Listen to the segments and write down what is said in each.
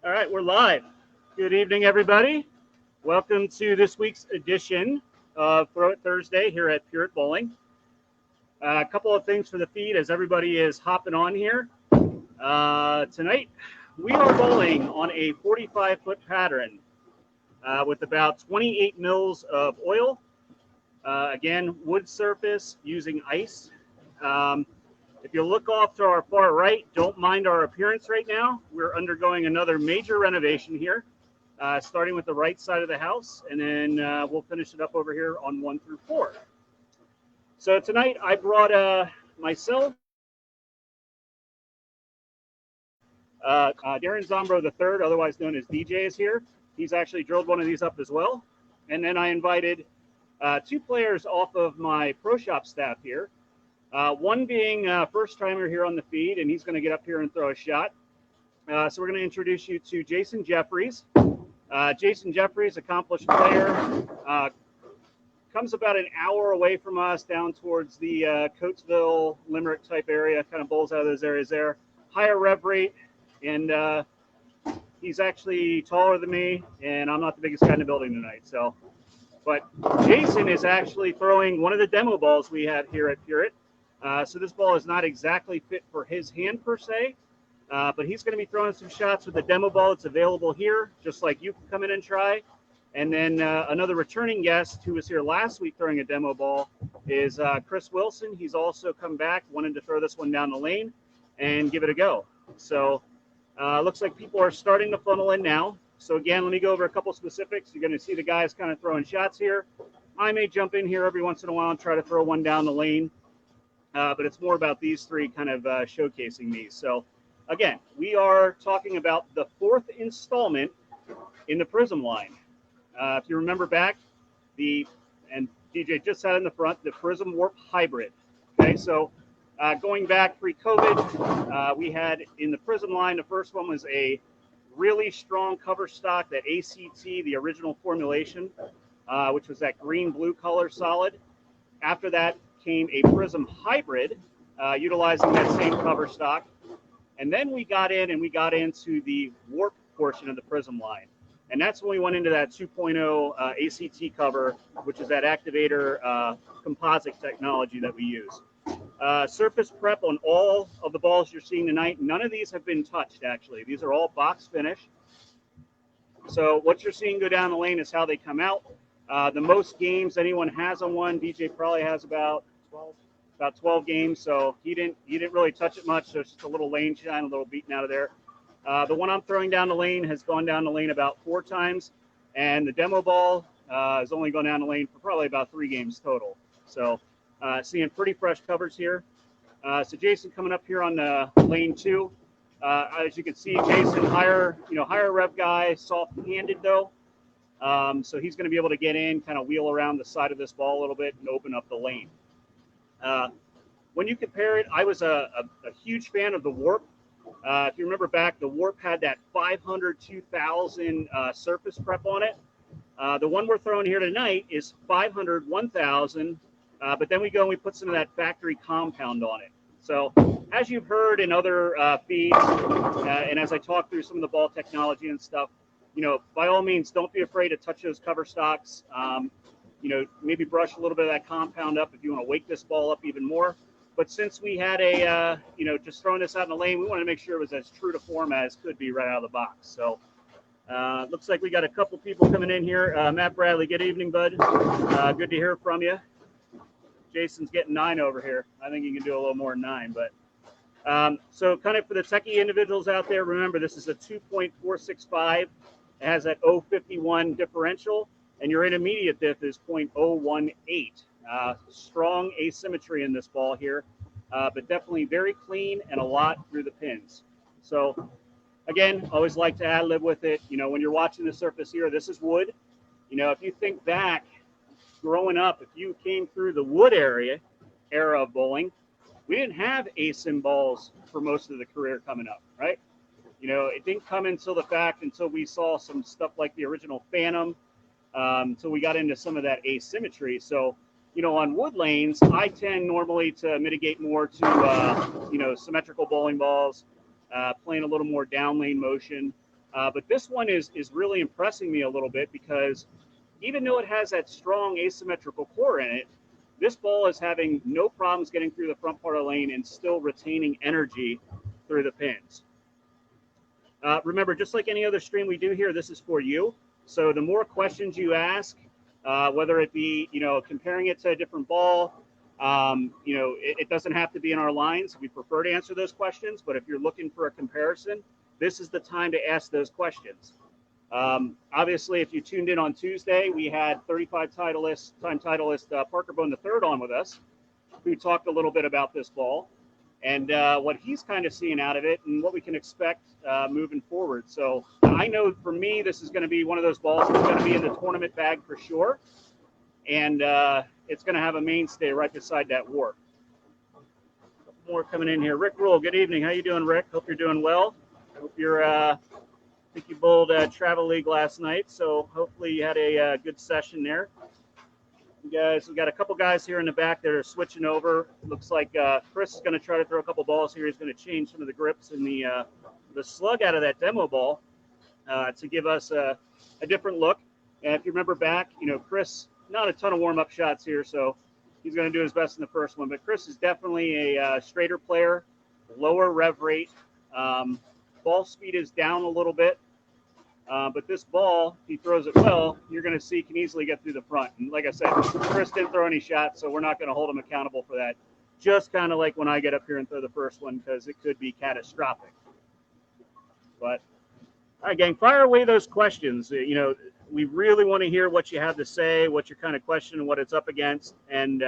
All right, we're live. Good evening, everybody. Welcome to this week's edition of Throw It Thursday here at Pure It Bowling. A couple of things for the feed as everybody is hopping on here. Tonight, we are bowling on a 45-foot pattern with about 28 mils of oil. Again, wood surface using ice. If you look off to our far right, don't mind our appearance right now. We're undergoing another major renovation here, starting with the right side of the house, and then we'll finish it up over here on 1 through 4. So tonight I brought myself, Darren Zombro III, otherwise known as DJ, is here. He's actually drilled one of these up as well. And then I invited 2 players off of my Pro Shop staff here. One being first timer here on the feed, and he's going to get up here and throw a shot. So we're going to introduce you to Jason Jeffries. Jason Jeffries, accomplished player, comes about an hour away from us down towards the Coatesville, Limerick type area, kind of bowls out of those areas there. Higher rev rate, and he's actually taller than me, and I'm not the biggest guy in the building tonight. So, but Jason is actually throwing one of the demo balls we have here at Pure It. So this ball is not exactly fit for his hand per se, but he's going to be throwing some shots with the demo ball that's available here, just like you can come in and try. And then another returning guest who was here last week throwing a demo ball is Chris Wilson. He's also come back, wanting to throw this one down the lane and give it a go. So looks like people are starting to funnel in now. So again, let me go over a couple specifics. You're going to see the guys kind of throwing shots here. I may jump in here every once in a while and try to throw one down the lane. But it's more about these 3 kind of showcasing these. So, again, we are talking about the 4th installment in the Prism line. If you remember back, and DJ just sat in the front, the Prism Warp Hybrid. Okay, so going back pre-COVID, we had in the Prism line, the first one was a really strong cover stock, that ACT, the original formulation, which was that green-blue color solid. After that came a Prism Hybrid, utilizing that same cover stock. And then we got into the Warp portion of the Prism line. And that's when we went into that 2.0 ACT cover, which is that activator composite technology that we use. Surface prep on all of the balls you're seeing tonight. None of these have been touched, actually. These are all box finish. So what you're seeing go down the lane is how they come out. The most games anyone has on one, DJ probably has about 12 games, so he didn't really touch it much. So it's just a little lane shine, a little beaten out of there. The one I'm throwing down the lane has gone down the lane about 4 times, and the demo ball has only gone down the lane for probably about 3 games total. So seeing pretty fresh covers here. So Jason coming up here on lane 2. As you can see, Jason, higher rev guy, soft-handed though. So he's going to be able to get in, kind of wheel around the side of this ball a little bit and open up the lane. When you compare it, I was a huge fan of the Warp. If you remember back, the Warp had that 500, 2000 surface prep on it. The one we're throwing here tonight is 500, 1000, but then we go and we put some of that factory compound on it. So as you've heard in other feeds, and as I talk through some of the ball technology and stuff, by all means, don't be afraid to touch those cover stocks. Maybe brush a little bit of that compound up if you want to wake this ball up even more. But since we had just throwing this out in the lane, we wanted to make sure it was as true to form as could be right out of the box. So looks like we got a couple people coming in here. Matt Bradley, good evening, bud. Good to hear from you. Jason's getting 9 over here. I think he can do a little more than 9, but so kind of for the techie individuals out there, remember this is a 2.465. It has that 051 differential, and your intermediate diff is 0.018. Strong asymmetry in this ball here, but definitely very clean and a lot through the pins. So again, always like to ad lib with it. When you're watching the surface here, this is wood. If you think back, growing up, if you came through the wood era of bowling, we didn't have asim balls for most of the career coming up, right? It didn't come until we saw some stuff like the original Phantom, until we got into some of that asymmetry. So, on wood lanes, I tend normally to mitigate more to, symmetrical bowling balls, playing a little more down lane motion. But this one is really impressing me a little bit because even though it has that strong asymmetrical core in it, this ball is having no problems getting through the front part of the lane and still retaining energy through the pins. Remember, just like any other stream we do here, this is for you. So the more questions you ask, whether it be, comparing it to a different ball, it doesn't have to be in our lines. We prefer to answer those questions, but if you're looking for a comparison, this is the time to ask those questions. Obviously, if you tuned in on Tuesday, we had 35 time titleist Parker Bone III on with us, who talked a little bit about this ball and what he's kind of seeing out of it and what we can expect moving forward. So I know for me, this is going to be one of those balls that's going to be in the tournament bag for sure. And it's going to have a mainstay right beside that warp. A couple more coming in here. Rick Rule, good evening. How you doing, Rick? Hope you're doing well. Hope you're, I think you bowled Travel League last night, so hopefully you had a good session there. You guys, we got a couple guys here in the back that are switching over. It looks like Chris is going to try to throw a couple balls here. He's going to change some of the grips in the slug out of that demo ball to give us a different look. And if you remember back, Chris, not a ton of warm-up shots here, so he's going to do his best in the first one. But Chris is definitely a straighter player, lower rev rate. Ball speed is down a little bit. But this ball, if he throws it well, you're going to see can easily get through the front. And like I said, Chris didn't throw any shots, so we're not going to hold him accountable for that. Just kind of like when I get up here and throw the first one, because it could be catastrophic. But, all right, gang, fire away those questions. We really want to hear what you have to say, what you're kind of questioning, what it's up against. And,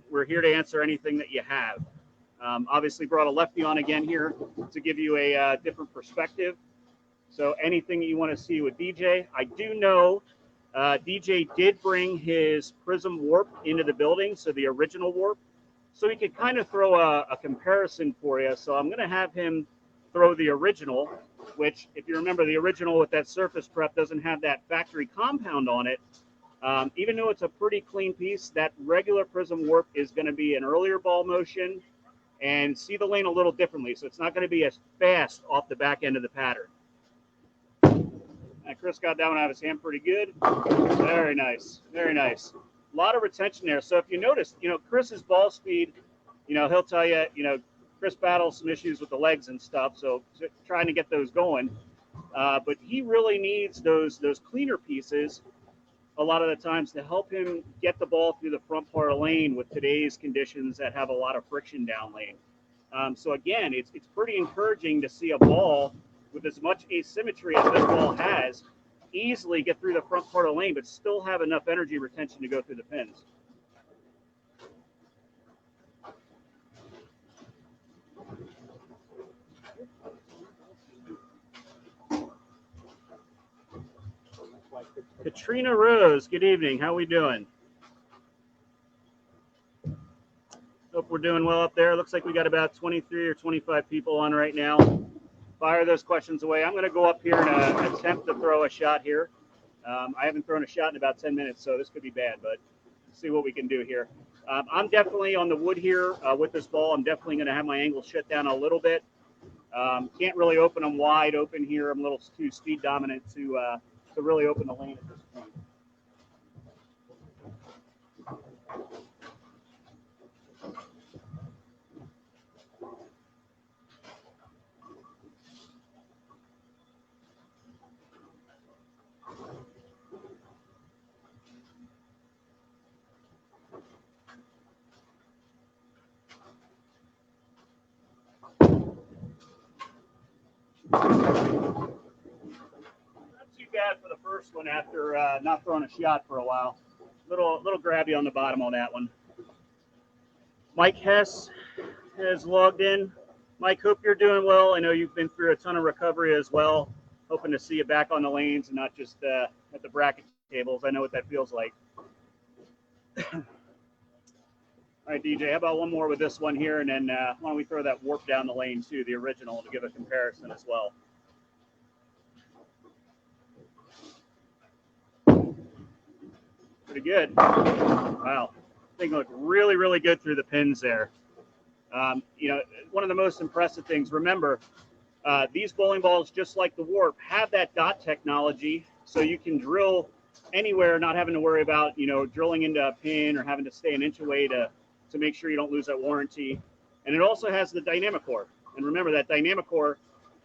we're here to answer anything that you have. Obviously brought a lefty on again here to give you a different perspective. So anything you want to see with DJ, I do know DJ did bring his Prism warp into the building, so the original warp. So he could kind of throw a comparison for you. So I'm going to have him throw the original, which, if you remember, the original with that surface prep doesn't have that factory compound on it. Even though it's a pretty clean piece, that regular Prism warp is going to be an earlier ball motion and see the lane a little differently. So it's not going to be as fast off the back end of the pattern. Chris got that one out of his hand pretty good. Very nice. Very nice. A lot of retention there. So if you notice, Chris's ball speed, he'll tell you, Chris battles some issues with the legs and stuff. So trying to get those going. But he really needs those cleaner pieces a lot of the times to help him get the ball through the front part of the lane with today's conditions that have a lot of friction down lane. So again, it's pretty encouraging to see a ball with as much asymmetry as this ball has easily get through the front part of the lane, but still have enough energy retention to go through the pins. Katrina Rose, good evening. How we doing? Hope we're doing well up there. Looks like we got about 23 or 25 people on right now. Fire those questions away. I'm going to go up here and attempt to throw a shot here. I haven't thrown a shot in about 10 minutes, so this could be bad, but let's see what we can do here. I'm definitely on the wood here with this ball. I'm definitely going to have my angle shut down a little bit. Can't really open them wide open here. I'm a little too speed dominant to really open the lane at this point. Bad for the first one after not throwing a shot for a while. Little grabby on the bottom on that one. Mike Hess has logged in. Mike, hope you're doing well. I know you've been through a ton of recovery as well. Hoping to see you back on the lanes and not just at the bracket tables. I know what that feels like. All right, DJ, how about one more with this one here, and then why don't we throw that warp down the lane too, the original, to give a comparison as well. Pretty good. Wow. Thing looked really, really good through the pins there. One of the most impressive things, remember, These bowling balls, just like the Warp, have that dot technology, so you can drill anywhere, not having to worry about, you know, drilling into a pin or having to stay an inch away to make sure you don't lose that warranty. And it also has the dynamic core. And remember, that dynamic core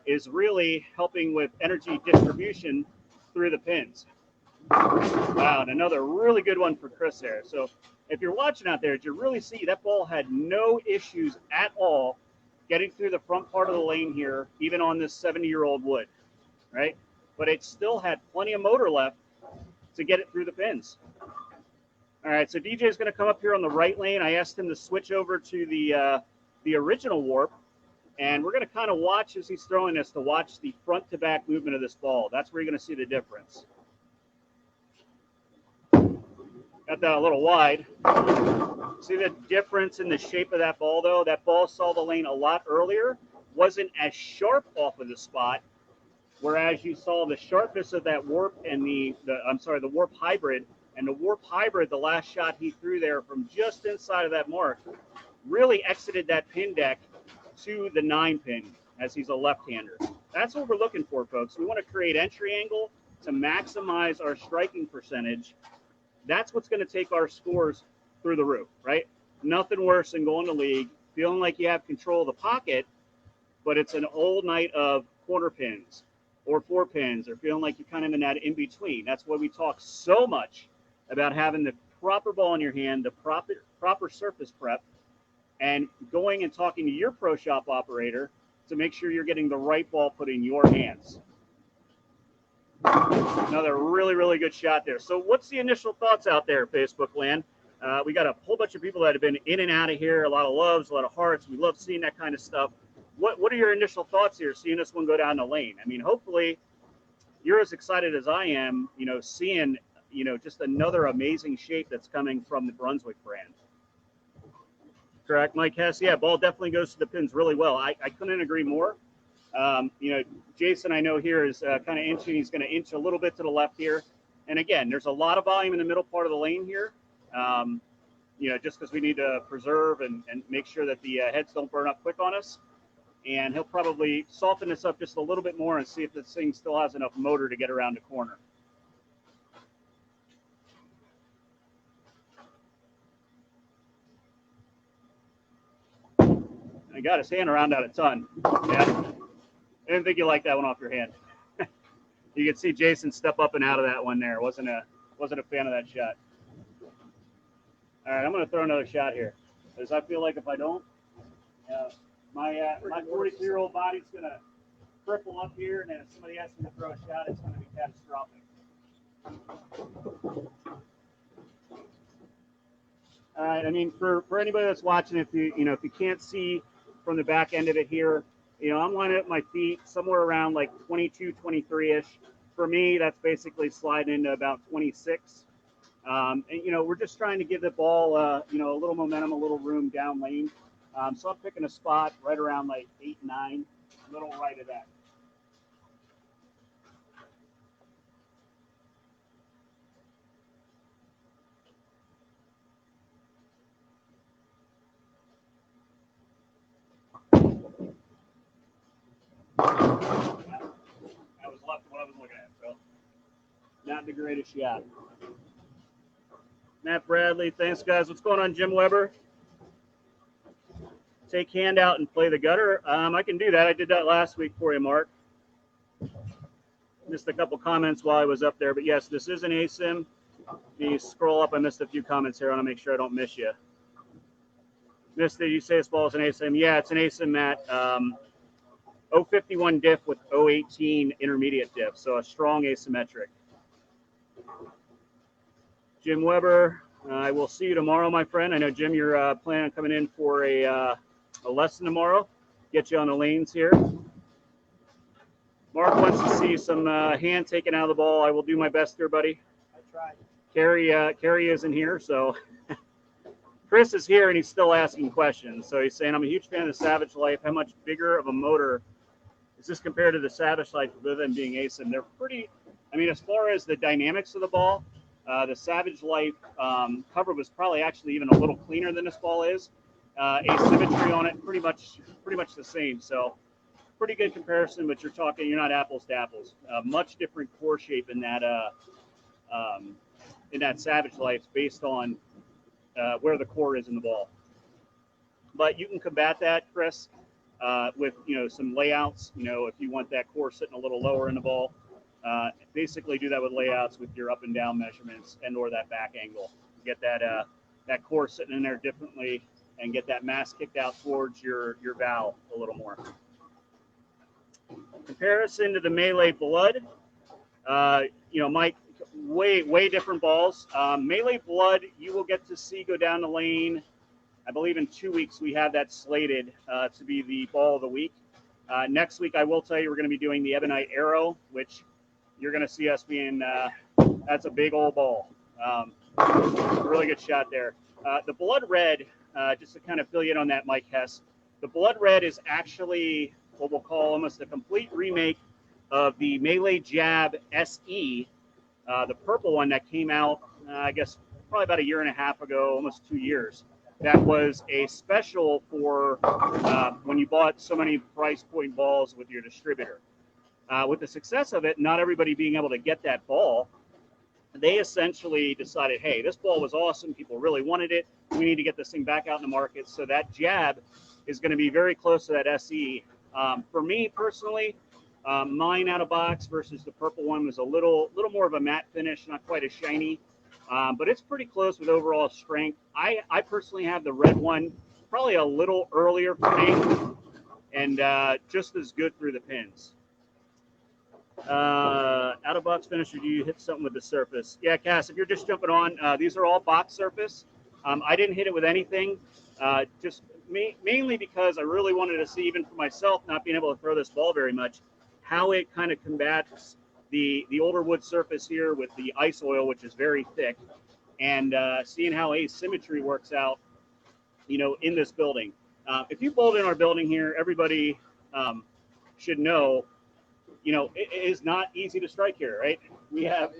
is really helping with energy distribution through the pins. Wow, and another really good one for Chris there. So if you're watching out there, did you really see that ball had no issues at all getting through the front part of the lane here, even on this 70-year-old wood, right? But it still had plenty of motor left to get it through the pins. All right, so DJ is going to come up here on the right lane. I asked him to switch over to the original Warp, and we're going to kind of watch as he's throwing this, to watch the front to back movement of this ball. That's where you're going to see the difference. Got that a little wide. See the difference in the shape of that ball, though? That ball saw the lane a lot earlier, wasn't as sharp off of the spot, whereas you saw the sharpness of that Warp and the Warp Hybrid. And the Warp Hybrid, the last shot he threw there from just inside of that mark, really exited that pin deck to the 9-pin, as he's a left-hander. That's what we're looking for, folks. We want to create entry angle to maximize our striking percentage. That's what's going to take our scores through the roof, right? Nothing worse than going to league, feeling like you have control of the pocket, but it's an old night of corner pins or 4 pins, or feeling like you're kind of in that in-between. That's why we talk so much about having the proper ball in your hand, the proper surface prep, and going and talking to your pro shop operator to make sure you're getting the right ball put in your hands. Another really, really good shot there. So what's the initial thoughts out there, Facebook land? We got a whole bunch of people that have been in and out of here, a lot of loves, a lot of hearts. We love seeing that kind of stuff. What are your initial thoughts here, seeing this one go down the lane? I mean, hopefully you're as excited as I am, you know, seeing, you know, just another amazing shape that's coming from the Brunswick brand. Correct, Mike Hess? Yeah, ball definitely goes to the pins really well. I couldn't agree more. You know, Jason, I know here is kind of inching. He's going to inch a little bit to the left here. And again, there's a lot of volume in the middle part of the lane here. You know, just because we need to preserve and make sure that the heads don't burn up quick on us. And he'll probably soften this up just a little bit more and see if this thing still has enough motor to get around the corner. I got his hand around that a ton. Yeah. I didn't think you liked that one off your hand. You could see Jason step up and out of that one there. Wasn't a fan of that shot. All right, I'm going to throw another shot here, because I feel like if I don't, my 42-year-old body's going to cripple up here, and then if somebody asks me to throw a shot, it's going to be catastrophic. All right, I mean, for anybody that's watching, if you can't see from the back end of it here, you know, I'm lining up my feet somewhere around like 22, 23-ish. For me, that's basically sliding into about 26. And, you know, we're just trying to give the ball, you know, a little momentum, a little room down lane. So I'm picking a spot right around like 8, 9, a little right of that. That was left what I was looking at, so not the greatest shot. Matt Bradley, thanks guys. What's going on, Jim Weber? Take hand out and play the gutter. I can do that. I did that last week for you, Mark. Missed a couple comments while I was up there, but yes, this is an ASIM. If you scroll up, I missed a few comments here. I want to make sure I don't miss you. Missed it. You say this ball is an ASIM. Yeah, it's an ASIM, Matt. 051 diff with 018 intermediate diff, so a strong asymmetric. Jim Weber, I will see you tomorrow, my friend. I know, Jim, you're planning on coming in for a lesson tomorrow. Get you on the lanes here. Mark wants to see some hand taken out of the ball. I will do my best here, buddy. I tried. Carrie isn't here, so Chris is here, and he's still asking questions. So he's saying, I'm a huge fan of the Savage Life. How much bigger of a motor is this compared to the Savage Life with them being ASIM? They're pretty, I mean, as far as the dynamics of the ball, the Savage Life cover was probably actually even a little cleaner than this ball is. Asymmetry on it, pretty much the same. So pretty good comparison, but you're not apples to apples. Much different core shape in that Savage Life based on where the core is in the ball. But you can combat that, Chris, with some layouts. If you want that core sitting a little lower in the ball, basically do that with layouts with your up and down measurements and or that back angle. Get that core sitting in there differently and get that mass kicked out towards your valve a little more. Comparison to the Melee Blood, Mike, way different balls. Melee Blood, you will get to see go down the lane. I believe in 2 weeks we have that slated to be the ball of the week. Next week, I will tell you, we're going to be doing the Ebonite Arrow, which you're going to see us being, that's a big old ball. Really good shot there. The Blood Red, just to kind of fill you in on that, Mike Hess, the Blood Red is actually what we'll call almost a complete remake of the Melee Jab SE, the purple one that came out, I guess, probably about 1.5 years ago, almost 2 years. That was a special for when you bought so many price point balls with your distributor. With the success of it, not everybody being able to get that ball, they essentially decided, hey, this ball was awesome. People really wanted it. We need to get this thing back out in the market. So that Jab is going to be very close to that SE. For me personally, mine out of box versus the purple one was a little more of a matte finish, not quite as shiny. But it's pretty close with overall strength. I personally have the red one, probably a little earlier for me, and just as good through the pins. Out of box finisher, do you hit something with the surface? Yeah, Cass, if you're just jumping on, these are all box surface. I didn't hit it with anything, just mainly because I really wanted to see, even for myself, not being able to throw this ball very much, how it kind of combats the older wood surface here with the ice oil, which is very thick, and seeing how asymmetry works out, in this building. If you bowled in our building here, everybody should know, it is not easy to strike here, right? We have,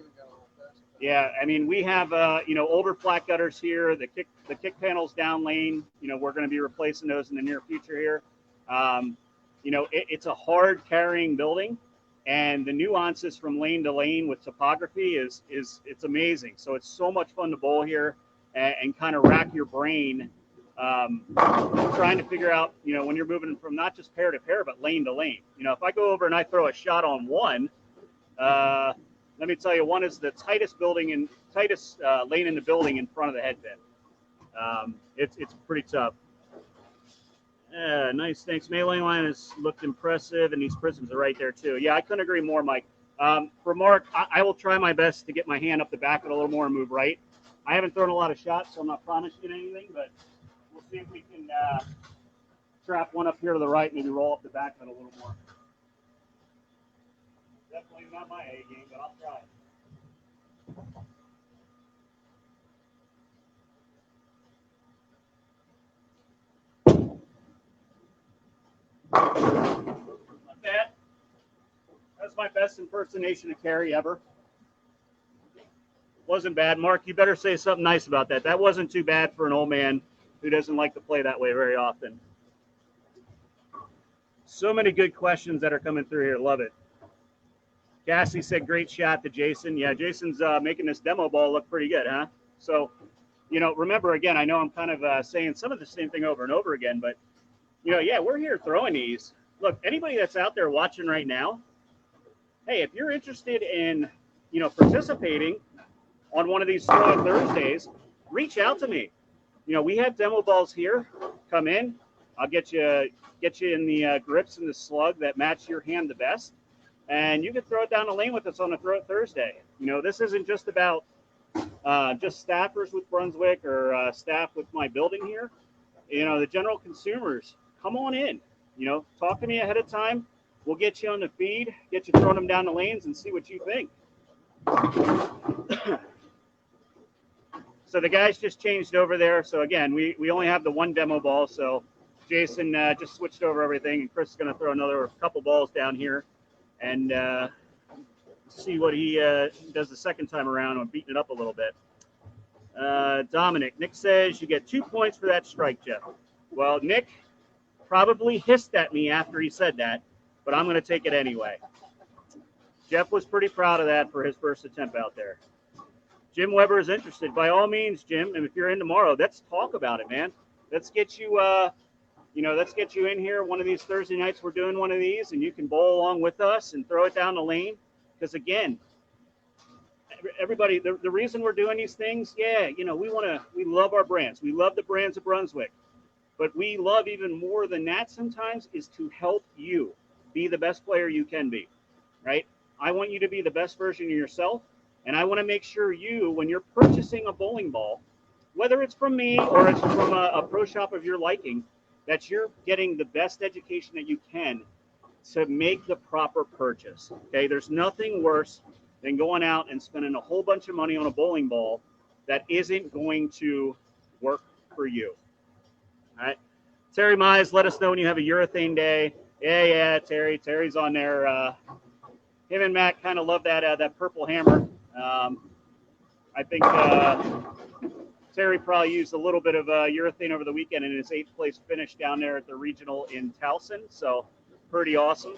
we have, older flat gutters here, the kick panels down lane, we're going to be replacing those in the near future here. It's a hard carrying building. And the nuances from lane to lane with topography it's amazing. So it's so much fun to bowl here and kind of rack your brain trying to figure out, when you're moving from not just pair to pair, but lane to lane. If I go over and I throw a shot on one, let me tell you, one is the tightest lane in the building in front of the head bin. It's pretty tough. Nice, thanks. Melee line has looked impressive, and these prisms are right there too. Yeah, I couldn't agree more, Mike. For Mark, I will try my best to get my hand up the back of it a little more and move right. I haven't thrown a lot of shots, so I'm not promising anything, but we'll see if we can trap one up here to the right, maybe roll up the back of it a little more. Definitely not my A game, but I'll try. Not bad. That's my best impersonation of Carrie ever. Wasn't bad. Mark, you better say something nice about that. That wasn't too bad for an old man who doesn't like to play that way very often. So many good questions that are coming through here. Love it. Cassie said, great shot to Jason. Yeah, Jason's making this demo ball look pretty good, huh? So, remember, again, I know I'm kind of saying some of the same thing over and over again, but yeah, we're here throwing these. Look, anybody that's out there watching right now, hey, if you're interested in, participating on one of these Throwing Thursdays, reach out to me. We have demo balls here. Come in. I'll get you in the grips and the slug that match your hand the best, and you can throw it down the lane with us on a Throw It Thursday. This isn't just about just staffers with Brunswick or staff with my building here. The general consumers. Come on in, talk to me ahead of time. We'll get you on the feed, get you throwing them down the lanes and see what you think. So the guys just changed over there. So again, we only have the one demo ball. So Jason just switched over everything, and Chris is going to throw another couple balls down here and see what he does the second time around on beating it up a little bit. Dominic, Nick says you get 2 points for that strike, Jeff. Well, Nick probably hissed at me after he said that. but I'm going to take it anyway. Jeff was pretty proud of that for his first attempt out there. Jim Weber is interested. By all means, Jim, and if you're in tomorrow, let's talk about it, man. Let's get you, let's get you in here one of these Thursday nights. We're doing one of these, and you can bowl along with us and throw it down the lane. Because again, everybody, the reason we're doing these things, yeah, we love our brands. We love the brands of Brunswick. But we love even more than that sometimes is to help you be the best player you can be, right? I want you to be the best version of yourself. And I want to make sure you, when you're purchasing a bowling ball, whether it's from me or it's from a pro shop of your liking, that you're getting the best education that you can to make the proper purchase. Okay, there's nothing worse than going out and spending a whole bunch of money on a bowling ball that isn't going to work for you. All right. Terry Mize, let us know when you have a urethane day. Yeah, Terry. Terry's on there. Him and Matt kind of love that purple hammer. I think Terry probably used a little bit of urethane over the weekend in his 8th place finish down there at the regional in Towson. So pretty awesome.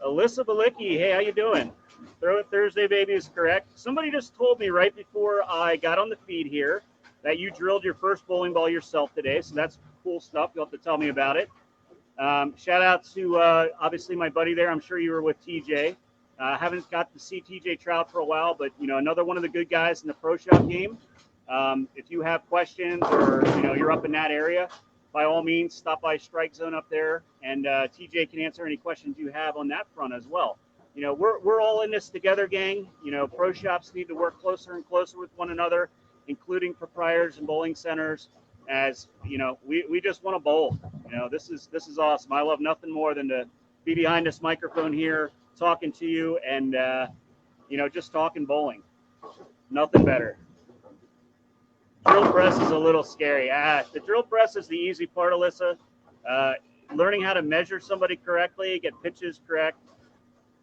Alyssa Balicki, hey, how you doing? Throw It Thursday, baby, is correct. Somebody just told me right before I got on the feed here that you drilled your first bowling ball yourself today. So that's cool stuff. You'll have to tell me about it. Shout out to obviously my buddy there. I'm sure you were with TJ. Haven't got to see TJ Trout for a while, but another one of the good guys in the pro shop game. If you have questions or you're up in that area, by all means stop by Strike Zone up there, and TJ can answer any questions you have on that front as well. We're all in this together, gang. Pro shops need to work closer and closer with one another, including proprietors and bowling centers. As we just want to bowl. This is awesome. I love nothing more than to be behind this microphone here, talking to you, and just talking bowling. Nothing better. Drill press is a little scary. The drill press is the easy part, Alyssa. Learning how to measure somebody correctly, get pitches correct,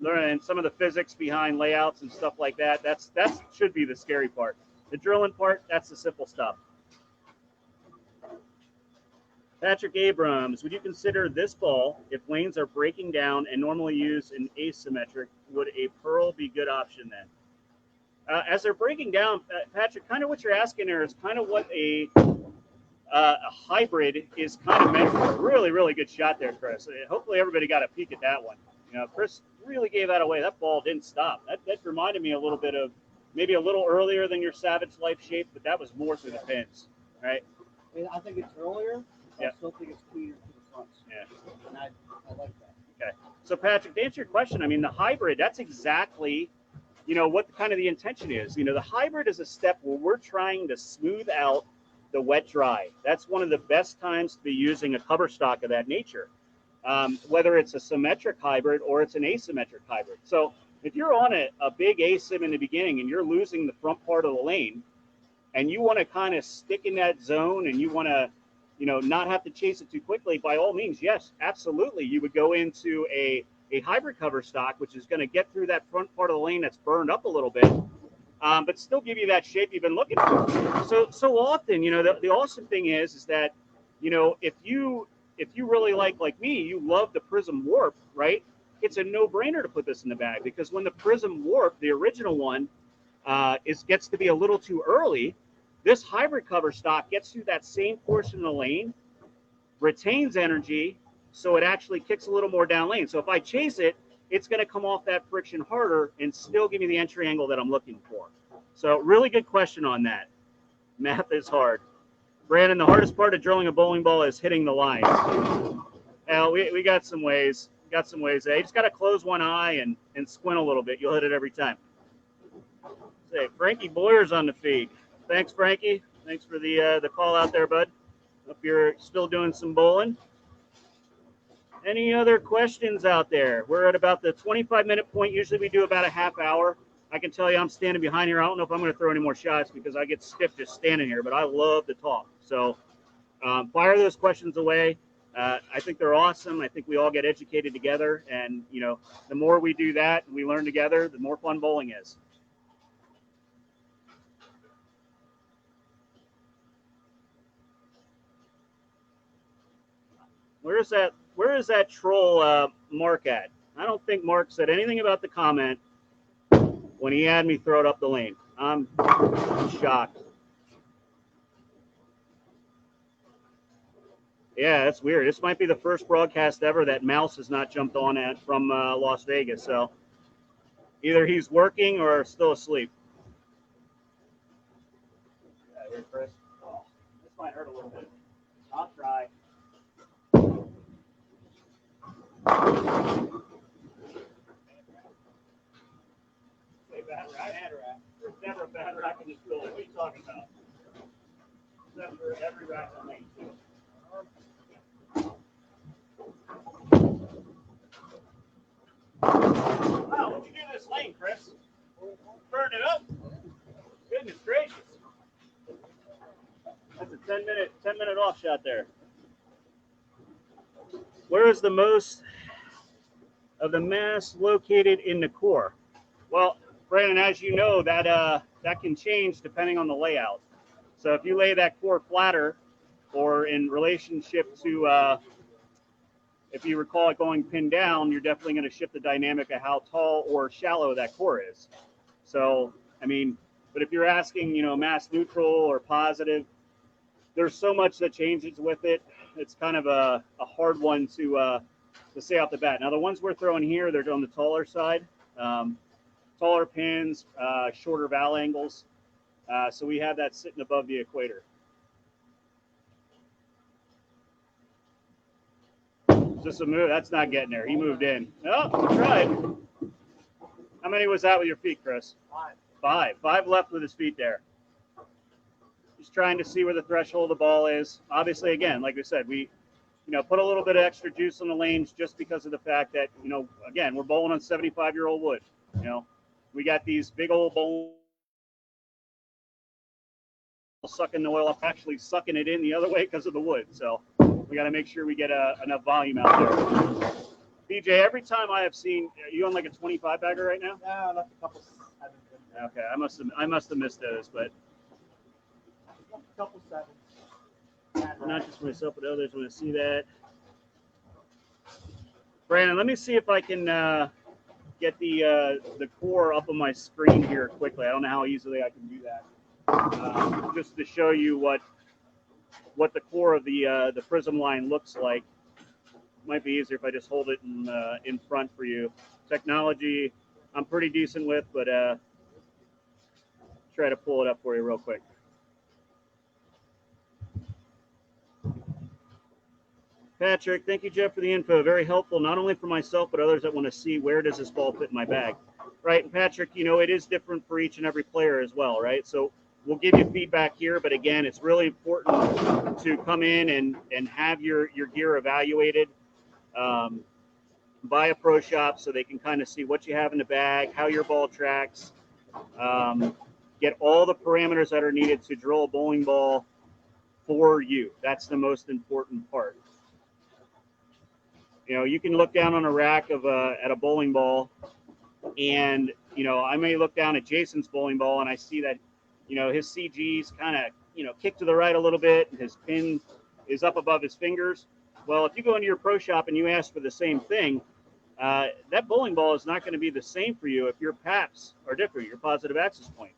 learning some of the physics behind layouts and stuff like that. That should be the scary part. The drilling part, that's the simple stuff. Patrick Abrams, would you consider this ball, if lanes are breaking down and normally used in asymmetric, would a pearl be a good option then? As they're breaking down, Patrick, kind of what you're asking there is kind of what a hybrid is kind of meant for. Really, really good shot there, Chris. Hopefully everybody got a peek at that one. Chris really gave that away. That ball didn't stop. That reminded me a little bit of maybe a little earlier than your Savage Life shape, but that was more through the pins, right? I think it's earlier. Yeah. I still think it's cleaner to the front. Yeah. And I like that. Okay. So, Patrick, to answer your question, I mean, the hybrid, that's exactly, what kind of the intention is. The hybrid is a step where we're trying to smooth out the wet dry. That's one of the best times to be using a cover stock of that nature, whether it's a symmetric hybrid or it's an asymmetric hybrid. So if you're on a big asim in the beginning and you're losing the front part of the lane and you want to kind of stick in that zone and you want to not have to chase it too quickly, by all means, yes, absolutely. You would go into a hybrid cover stock, which is going to get through that front part of the lane that's burned up a little bit, but still give you that shape you've been looking for. So often, the awesome thing is that, if you really like me, you love the Prism Warp, right? It's a no-brainer to put this in the bag, because when the Prism Warp, the original one, gets to be a little too early, this hybrid cover stock gets through that same portion of the lane, retains energy, so it actually kicks a little more down lane. So if I chase it, it's going to come off that friction harder and still give me the entry angle that I'm looking for. So really good question on that. Math is hard. Brandon, the hardest part of drilling a bowling ball is hitting the line. Now, we got some ways. You just got to close one eye and squint a little bit. You'll hit it every time. Say, Frankie Boyer's on the feed. Thanks, Frankie. Thanks for the call out there, bud. Hope you're still doing some bowling. Any other questions out there? We're at about the 25-minute point. Usually we do about a half hour. I can tell you I'm standing behind here. I don't know if I'm going to throw any more shots because I get stiff just standing here, but I love to talk. So fire those questions away. I think they're awesome. I think we all get educated together. And, the more we do that and we learn together, the more fun bowling is. Where's that where is that troll Mark at? I don't think Mark said anything about the comment when he had me throw it up the lane. I'm shocked. Yeah, that's weird. This might be the first broadcast ever that Mouse has not jumped on at from Las Vegas. So either he's working or still asleep. Yeah, here, Chris. Oh, this might hurt a little bit. I'll try. Say bad rack? Bad rack. There's never a bad rack in this building. What are you talking about? Except for every rack on me, too. Wow, what'd you do to this lane, Chris? Burned it up? Goodness gracious. That's a 10-minute off shot there. Where is the most of the mass located in the core? Well, Brandon, as you know, that can change depending on the layout. So if you lay that core flatter, or in relationship to, if you recall it going pinned down, you're definitely going to shift the dynamic of how tall or shallow that core is. So, I mean, but if you're asking, mass neutral or positive, there's so much that changes with it. It's kind of a hard one to say off the bat. Now, the ones we're throwing here, they're on the taller side. Taller pins, shorter val angles. So we have that sitting above the equator. Just a move. That's not getting there. He moved in. Oh, he tried. How many was that with your feet, Chris? 5. 5 left with his feet there. Just trying to see where the threshold of the ball is. Obviously, again, like I said, we, put a little bit of extra juice on the lanes just because of the fact that, again, we're bowling on 75-year-old wood. We got these big old bowls sucking the oil up, actually sucking it in the other way because of the wood. So we got to make sure we get enough volume out there. BJ, every time I have seen, are you on like a 25 bagger right now? No, that's a couple. Okay, I must have missed those, but A couple sevens. not just myself, but others want to see that. Brandon, let me see if I can get the core up on my screen here quickly. I don't know how easily I can do that. Just to show you what the core of the prism line looks like. Might be easier if I just hold it in front for you. Technology, I'm pretty decent with, but try to pull it up for you real quick. Patrick, thank you, Jeff, for the info. Very helpful, not only for myself, but others that want to see where does this ball fit in my bag. Right, and Patrick, it is different for each and every player as well, right? So we'll give you feedback here, but again, it's really important to come in and have your gear evaluated by a pro shop so they can kind of see what you have in the bag, how your ball tracks, get all the parameters that are needed to drill a bowling ball for you. That's the most important part. You can look down on a rack of at a bowling ball, and I may look down at Jason's bowling ball and I see that his CG's kind of kicked to the right a little bit, and his pin is up above his fingers. Well, if you go into your pro shop and you ask for the same thing, that bowling ball is not going to be the same for you if your PAPs are different, your positive access point.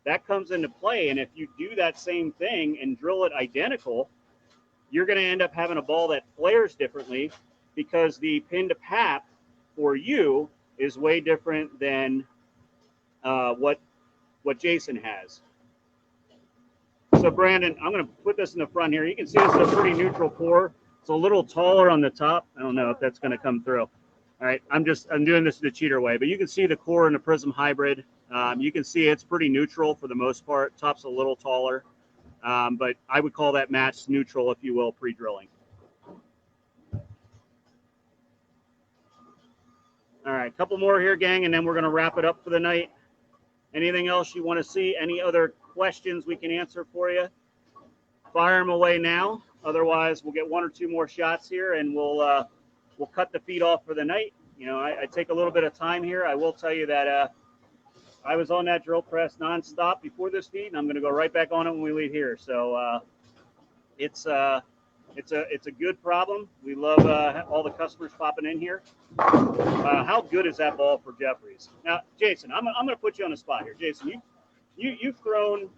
That comes into play, and if you do that same thing and drill it identical, you're going to end up having a ball that flares differently because the pin to PAP for you is way different than what Jason has. So Brandon, I'm going to put this in the front here. You can see this is a pretty neutral core. It's a little taller on the top. I don't know if that's going to come through. All right, I'm doing this the cheater way, but you can see the core in the Prism Hybrid. You can see it's pretty neutral for the most part. Top's a little taller, but I would call that matched neutral, if you will, pre-drilling. All right, a couple more here, gang, and then we're going to wrap it up for the night. Anything else you want to see? Any other questions we can answer for you? Fire them away now. Otherwise, we'll get 1 or 2 more shots here, and we'll cut the feed off for the night. I take a little bit of time here. I will tell you that I was on that drill press nonstop before this feed, and I'm going to go right back on it when we leave here. So it's It's a good problem. We love all the customers popping in here. How good is that ball for Jeffries? Now, Jason, I'm going to put you on the spot here. Jason, you've thrown.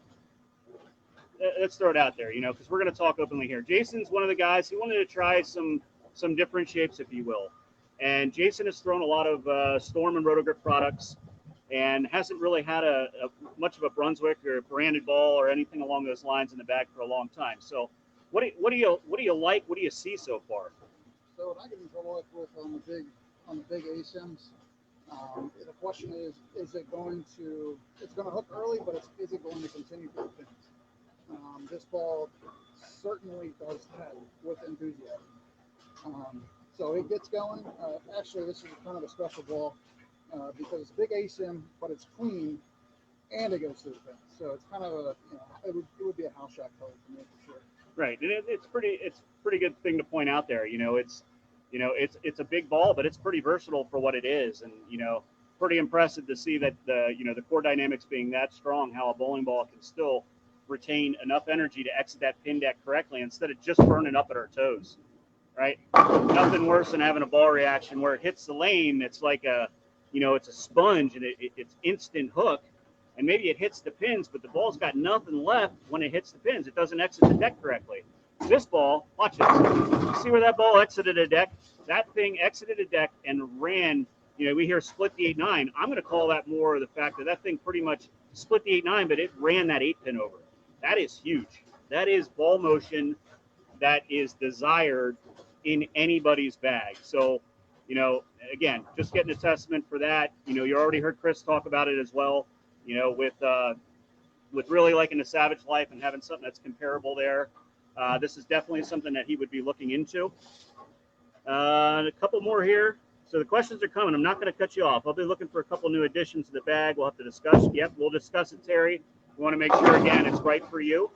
Let's throw it out there, because we're going to talk openly here. Jason's one of the guys. He wanted to try some different shapes, if you will. And Jason has thrown a lot of Storm and Rotogrip products, and hasn't really had a much of a Brunswick or a branded ball or anything along those lines in the bag for a long time. So, what do you like? What do you see so far? So what I get in trouble with on the big ASIMs, the question is it going to hook early, but is it going to continue for the pins? This ball certainly does that with enthusiasm. So it gets going. Actually, this is kind of a special ball because it's a big ASIM, but it's clean and it goes through the pins. So it's kind of it would be a house shot color for me for sure. Right, and it's pretty good thing to point out there. It's a big ball, but it's pretty versatile for what it is, and pretty impressive to see that the core dynamics being that strong, how a bowling ball can still retain enough energy to exit that pin deck correctly instead of just burning up at our toes. Right, nothing worse than having a ball reaction where it hits the lane. It's like it's a sponge and it's instant hook. And maybe it hits the pins, but the ball's got nothing left when it hits the pins. It doesn't exit the deck correctly. This ball, watch this. You see where that ball exited a deck? That thing exited a deck and ran. We hear split the 8-9. I'm going to call that more the fact that thing pretty much split the 8-9, but it ran that 8-pin over. That is huge. That is ball motion that is desired in anybody's bag. So, again, just getting a testament for that. You already heard Chris talk about it as well. With really liking the Savage Life and having something that's comparable there. This is definitely something that he would be looking into. A couple more here. So the questions are coming. I'm not going to cut you off. I'll be looking for a couple new additions to the bag. We'll have to discuss. Yep, we'll discuss it, Terry. We want to make sure, again, it's right for you.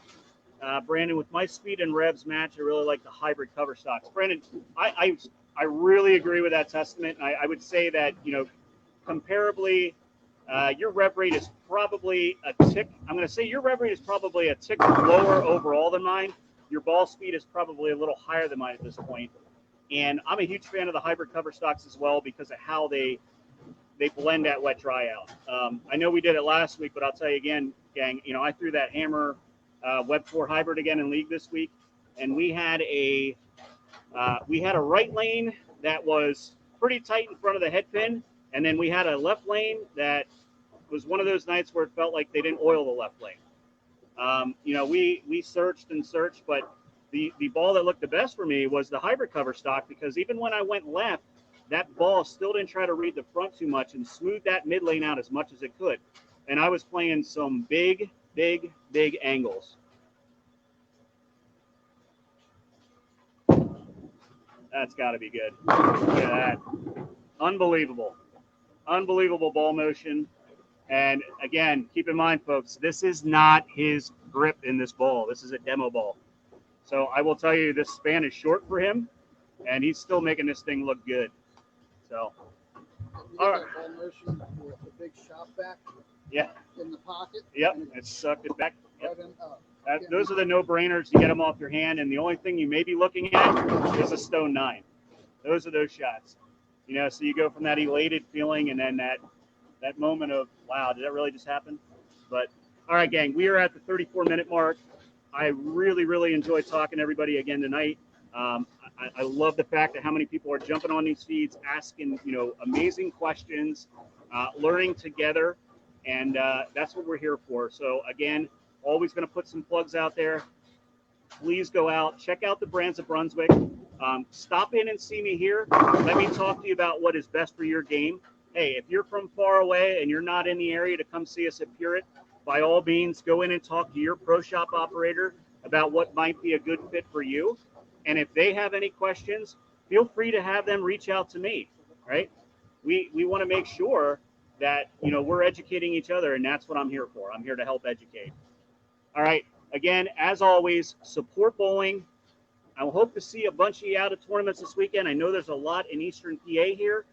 Brandon, with my speed and revs match, I really like the hybrid cover stocks. Brandon, I really agree with that testament. I would say that, comparably, your rev rate is probably a tick. I'm going to say your rev rate is probably a tick lower overall than mine. Your ball speed is probably a little higher than mine at this point. And I'm a huge fan of the hybrid cover stocks as well because of how they blend that wet dry out. I know we did it last week, but I'll tell you again, gang, I threw that Hammer Web 4 hybrid again in league this week, and we had a right lane that was pretty tight in front of the head pin. And then we had a left lane that was one of those nights where it felt like they didn't oil the left lane. We searched and searched, but the ball that looked the best for me was the hybrid cover stock because even when I went left, that ball still didn't try to read the front too much and smooth that mid lane out as much as it could. And I was playing some big angles. That's got to be good. Look at that. Unbelievable ball motion. And again, keep in mind, folks, this is not his grip in this ball. This is a demo ball. So I will tell you, this span is short for him, and he's still making this thing look good. So, all right. Ball motion with the big shop back. Yeah. In the pocket. Yep. It sucked it back. Yep. Right those are the no-brainers to get them off your hand, and the only thing you may be looking at is a stone 9. Those are those shots. So you go from that elated feeling and then that moment of, wow, did that really just happen? But, all right, gang, we are at the 34-minute mark. I really enjoyed talking to everybody again tonight. I love the fact that how many people are jumping on these feeds, asking, amazing questions, learning together, and that's what we're here for. So, again, always going to put some plugs out there. Please go out, check out the brands of Brunswick. Stop in and see me here. Let me talk to you about what is best for your game. Hey, if you're from far away and you're not in the area to come see us at Pureit, by all means, go in and talk to your pro shop operator about what might be a good fit for you. And if they have any questions, feel free to have them reach out to me, right? We want to make sure that, we're educating each other, and that's what I'm here for. I'm here to help educate. All right. Again, as always, support bowling. I hope to see a bunch of you out at tournaments this weekend. I know there's a lot in Eastern PA here,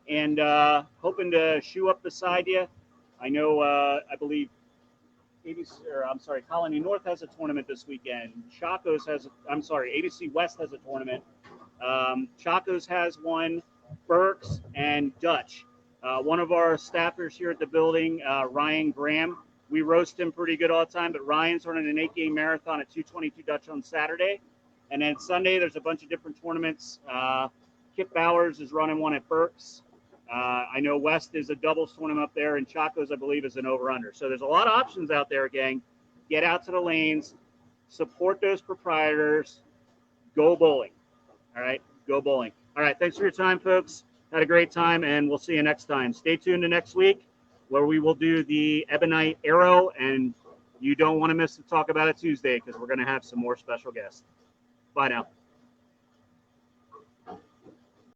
and hoping to shoe up beside you. I know, I believe, Colony North has a tournament this weekend. ABC West has a tournament. Chaco's has one. Berks and Dutch. One of our staffers here at the building, Ryan Graham, we roast him pretty good all the time, but Ryan's running an 8-game marathon at 222 Dutch on Saturday. And then Sunday, there's a bunch of different tournaments. Kip Bowers is running one at Berks. I know West is a doubles tournament up there, and Chaco's, I believe, is an over-under. So there's a lot of options out there, gang. Get out to the lanes, support those proprietors, go bowling. All right, go bowling. All right, thanks for your time, folks. Had a great time, and we'll see you next time. Stay tuned to next week, where we will do the Ebonite Arrow, and you don't want to miss the Talk About It Tuesday, because we're going to have some more special guests. Bye now.